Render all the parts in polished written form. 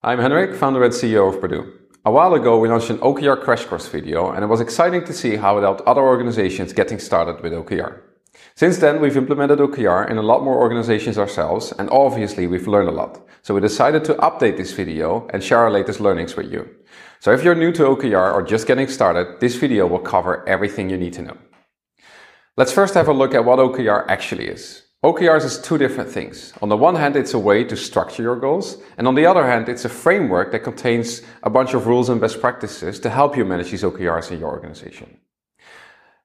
I'm Henrik, founder and CEO of Perdoo. A while ago we launched an OKR crash course video and it was exciting to see how it helped other organizations getting started with OKR. Since then we've implemented OKR in a lot more organizations ourselves and obviously we've learned a lot. So we decided to update this video and share our latest learnings with you. So if you're new to OKR or just getting started, this video will cover everything you need to know. Let's first have a look at what OKR actually is. OKRs is two different things. On the one hand, it's a way to structure your goals, and on the other hand, it's a framework that contains a bunch of rules and best practices to help you manage these OKRs in your organization.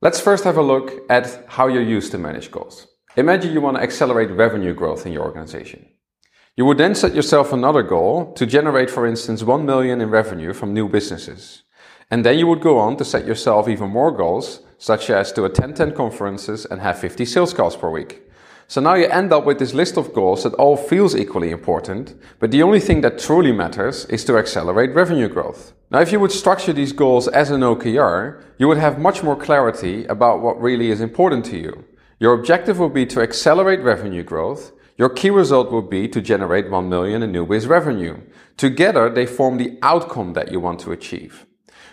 Let's first have a look at how you're used to manage goals. Imagine you want to accelerate revenue growth in your organization. You would then set yourself another goal to generate, for instance, 1 million in revenue from new businesses. And then you would go on to set yourself even more goals, such as to attend 10 conferences and have 50 sales calls per week. So now you end up with this list of goals that all feels equally important, but the only thing that truly matters is to accelerate revenue growth. Now, if you would structure these goals as an OKR, you would have much more clarity about what really is important to you. Your objective will be to accelerate revenue growth. Your key result will be to generate 1 million in new biz revenue. Together, they form the outcome that you want to achieve.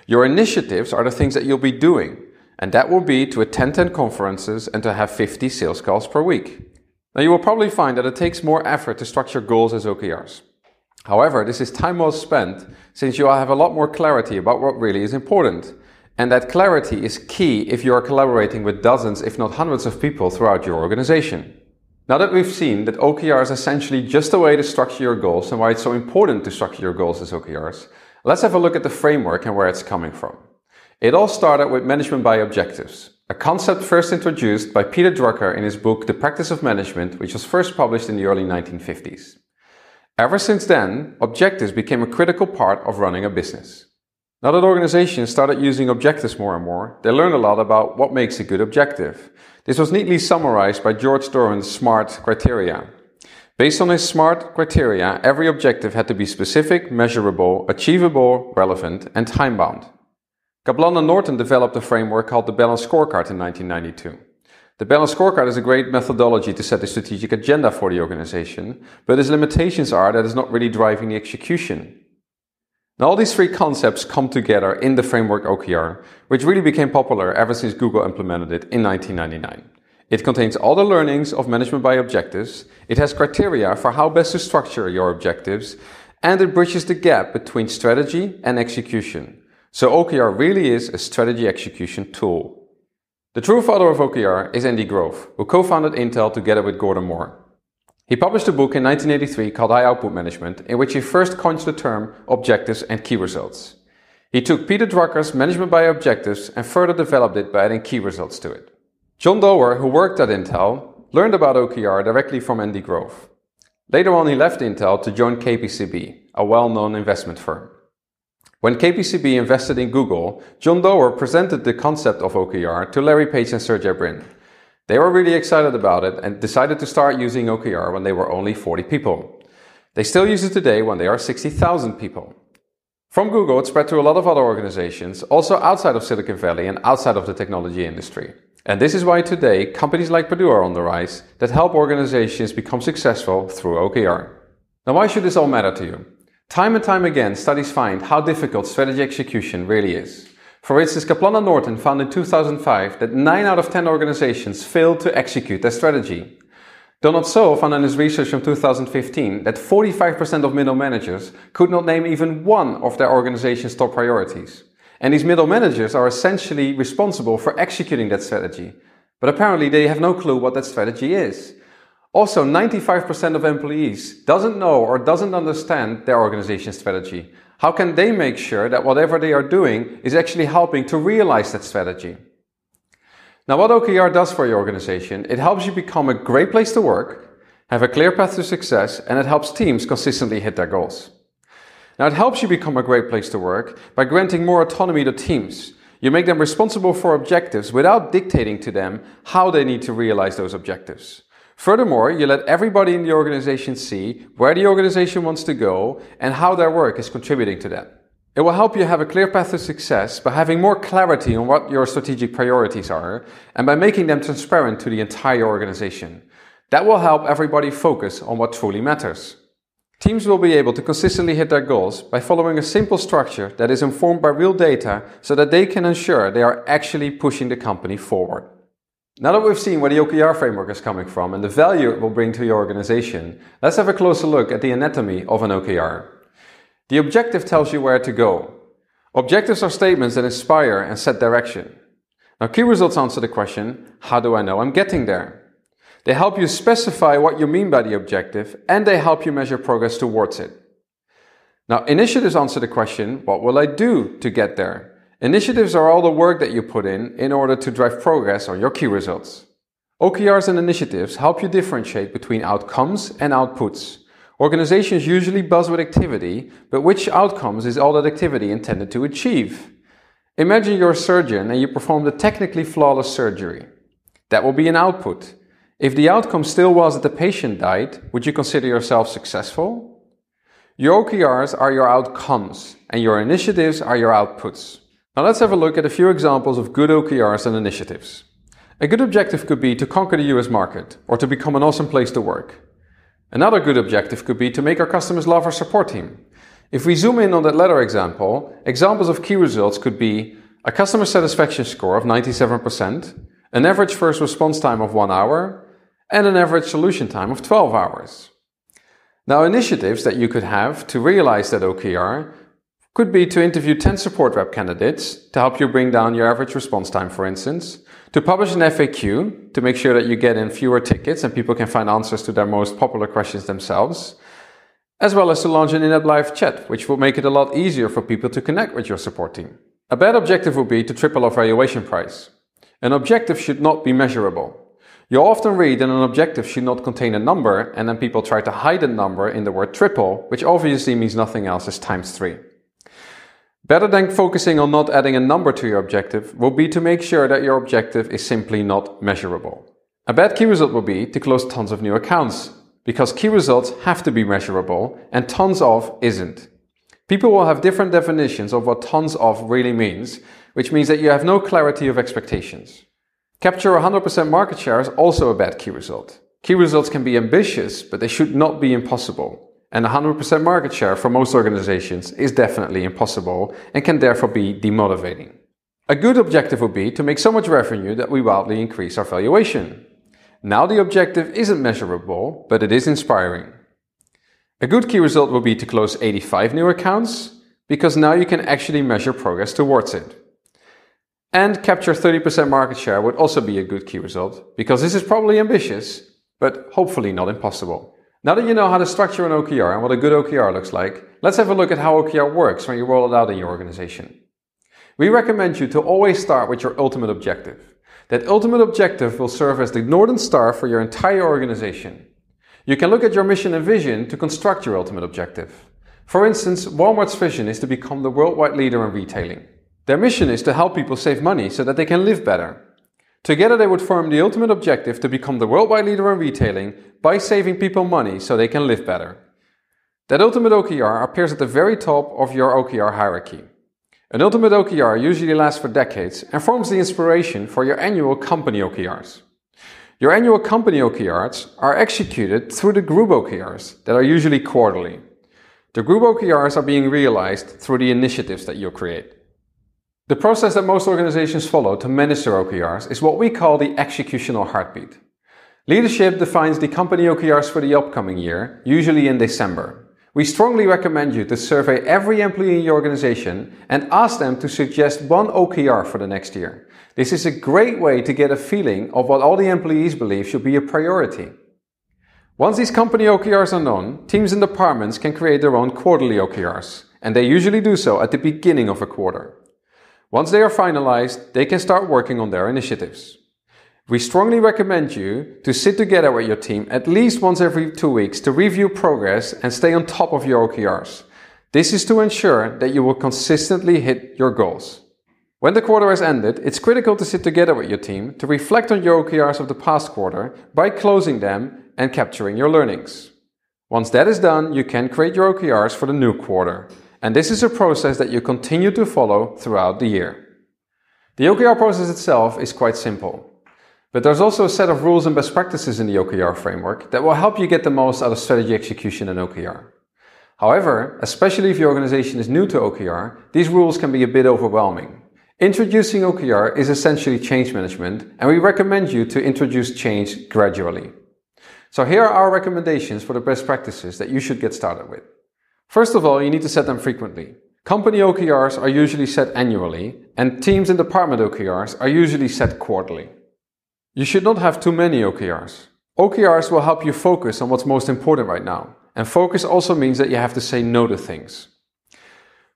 Your initiatives are the things that you'll be doing, and that will be to attend 10 conferences and to have 50 sales calls per week. Now you will probably find that it takes more effort to structure goals as OKRs. However, this is time well spent since you will have a lot more clarity about what really is important. And that clarity is key if you are collaborating with dozens, if not hundreds of people throughout your organization. Now that we've seen that OKR is essentially just a way to structure your goals and why it's so important to structure your goals as OKRs, let's have a look at the framework and where it's coming from. It all started with management by objectives, a concept first introduced by Peter Drucker in his book The Practice of Management, which was first published in the early 1950s. Ever since then, objectives became a critical part of running a business. Now that organizations started using objectives more and more, they learned a lot about what makes a good objective. This was neatly summarized by George Doran's SMART criteria. Based on his SMART criteria, every objective had to be specific, measurable, achievable, relevant, and time-bound. Kaplan and Norton developed a framework called the Balanced Scorecard in 1992. The Balanced Scorecard is a great methodology to set the strategic agenda for the organization, but its limitations are that it's not really driving the execution. Now all these three concepts come together in the framework OKR, which really became popular ever since Google implemented it in 1999. It contains all the learnings of management by objectives, it has criteria for how best to structure your objectives, and it bridges the gap between strategy and execution. So OKR really is a strategy execution tool. The true father of OKR is Andy Grove, who co-founded Intel together with Gordon Moore. He published a book in 1983 called High Output Management, in which he first coined the term objectives and key results. He took Peter Drucker's management by objectives and further developed it by adding key results to it. John Doerr, who worked at Intel, learned about OKR directly from Andy Grove. Later on he left Intel to join KPCB, a well-known investment firm. When KPCB invested in Google, John Doerr presented the concept of OKR to Larry Page and Sergey Brin. They were really excited about it and decided to start using OKR when they were only 40 people. They still use it today when they are 60,000 people. From Google, it spread to a lot of other organizations, also outside of Silicon Valley and outside of the technology industry. And this is why today companies like Perdoo are on the rise that help organizations become successful through OKR. Now why should this all matter to you? Time and time again, studies find how difficult strategy execution really is. For instance, Kaplan and Norton found in 2005 that 9 out of 10 organizations failed to execute their strategy. Donald So found in his research from 2015 that 45% of middle managers could not name even one of their organization's top priorities. And these middle managers are essentially responsible for executing that strategy. But apparently they have no clue what that strategy is. Also, 95% of employees doesn't know or doesn't understand their organization strategy. How can they make sure that whatever they are doing is actually helping to realize that strategy? Now, what OKR does for your organization, it helps you become a great place to work, have a clear path to success, and it helps teams consistently hit their goals. Now, it helps you become a great place to work by granting more autonomy to teams. You make them responsible for objectives without dictating to them how they need to realize those objectives. Furthermore, you let everybody in the organization see where the organization wants to go and how their work is contributing to that. It will help you have a clear path to success by having more clarity on what your strategic priorities are and by making them transparent to the entire organization. That will help everybody focus on what truly matters. Teams will be able to consistently hit their goals by following a simple structure that is informed by real data so that they can ensure they are actually pushing the company forward. Now that we've seen where the OKR framework is coming from and the value it will bring to your organization, let's have a closer look at the anatomy of an OKR. The objective tells you where to go. Objectives are statements that inspire and set direction. Now, key results answer the question, how do I know I'm getting there? They help you specify what you mean by the objective, and they help you measure progress towards it. Now, initiatives answer the question, what will I do to get there? Initiatives are all the work that you put in order to drive progress on your key results. OKRs and initiatives help you differentiate between outcomes and outputs. Organizations usually buzz with activity, but which outcomes is all that activity intended to achieve? Imagine you're a surgeon and you performed a technically flawless surgery. That will be an output. If the outcome still was that the patient died, would you consider yourself successful? Your OKRs are your outcomes, and your initiatives are your outputs. Now let's have a look at a few examples of good OKRs and initiatives. A good objective could be to conquer the US market, or to become an awesome place to work. Another good objective could be to make our customers love our support team. If we zoom in on that latter example, examples of key results could be a customer satisfaction score of 97%, an average first response time of 1 hour, and an average solution time of 12 hours. Now, initiatives that you could have to realize that OKR could be to interview 10 support rep candidates to help you bring down your average response time, for instance, to publish an FAQ to make sure that you get in fewer tickets and people can find answers to their most popular questions themselves, as well as to launch an in-app live chat, which will make it a lot easier for people to connect with your support team. A bad objective would be to triple our valuation price. An objective should not be measurable. You'll often read that an objective should not contain a number, and then people try to hide the number in the word triple, which obviously means nothing else as times 3. Better than focusing on not adding a number to your objective will be to make sure that your objective is simply not measurable. A bad key result will be to close tons of new accounts, because key results have to be measurable and tons of isn't. People will have different definitions of what tons of really means, which means that you have no clarity of expectations. Capture 100% market share is also a bad key result. Key results can be ambitious, but they should not be impossible. And 100% market share for most organizations is definitely impossible and can therefore be demotivating. A good objective would be to make so much revenue that we wildly increase our valuation. Now the objective isn't measurable, but it is inspiring. A good key result will be to close 85 new accounts, because now you can actually measure progress towards it. And capture 30% market share would also be a good key result, because this is probably ambitious, but hopefully not impossible. Now that you know how to structure an OKR and what a good OKR looks like, let's have a look at how OKR works when you roll it out in your organization. We recommend you to always start with your ultimate objective. That ultimate objective will serve as the Northern Star for your entire organization. You can look at your mission and vision to construct your ultimate objective. For instance, Walmart's vision is to become the worldwide leader in retailing. Their mission is to help people save money so that they can live better. Together they would form the ultimate objective to become the worldwide leader in retailing by saving people money so they can live better. That ultimate OKR appears at the very top of your OKR hierarchy. An ultimate OKR usually lasts for decades and forms the inspiration for your annual company OKRs. Your annual company OKRs are executed through the group OKRs that are usually quarterly. The group OKRs are being realized through the initiatives that you create. The process that most organizations follow to manage their OKRs is what we call the executional heartbeat. Leadership defines the company OKRs for the upcoming year, usually in December. We strongly recommend you to survey every employee in your organization and ask them to suggest one OKR for the next year. This is a great way to get a feeling of what all the employees believe should be a priority. Once these company OKRs are known, teams and departments can create their own quarterly OKRs, and they usually do so at the beginning of a quarter. Once they are finalized, they can start working on their initiatives. We strongly recommend you to sit together with your team at least once every 2 weeks to review progress and stay on top of your OKRs. This is to ensure that you will consistently hit your goals. When the quarter has ended, it's critical to sit together with your team to reflect on your OKRs of the past quarter by closing them and capturing your learnings. Once that is done, you can create your OKRs for the new quarter. And this is a process that you continue to follow throughout the year. The OKR process itself is quite simple. But there's also a set of rules and best practices in the OKR framework that will help you get the most out of strategy execution and OKR. However, especially if your organization is new to OKR, these rules can be a bit overwhelming. Introducing OKR is essentially change management, and we recommend you to introduce change gradually. So here are our recommendations for the best practices that you should get started with. First of all, you need to set them frequently. Company OKRs are usually set annually, and teams and department OKRs are usually set quarterly. You should not have too many OKRs. OKRs will help you focus on what's most important right now, and focus also means that you have to say no to things.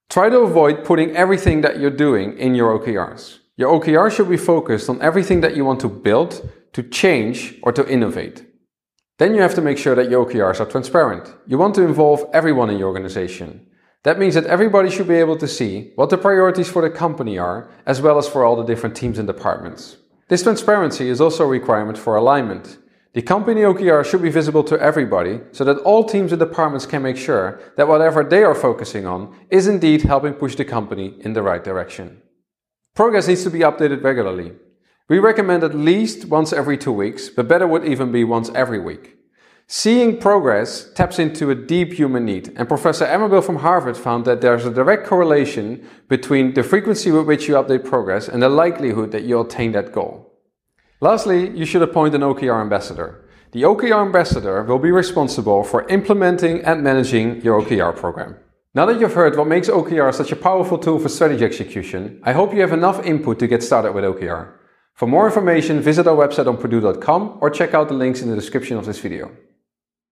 Try to avoid putting everything that you're doing in your OKRs. Your OKR should be focused on everything that you want to build, to change, or to innovate. Then you have to make sure that your OKRs are transparent. You want to involve everyone in your organization. That means that everybody should be able to see what the priorities for the company are, as well as for all the different teams and departments. This transparency is also a requirement for alignment. The company OKR should be visible to everybody so that all teams and departments can make sure that whatever they are focusing on is indeed helping push the company in the right direction. Progress needs to be updated regularly. We recommend at least once every 2 weeks, but better would even be once every week. Seeing progress taps into a deep human need, and Professor Emerbill from Harvard found that there's a direct correlation between the frequency with which you update progress and the likelihood that you'll attain that goal. Lastly, you should appoint an OKR ambassador. The OKR ambassador will be responsible for implementing and managing your OKR program. Now that you've heard what makes OKR such a powerful tool for strategy execution, I hope you have enough input to get started with OKR. For more information, visit our website on perdoo.com or check out the links in the description of this video.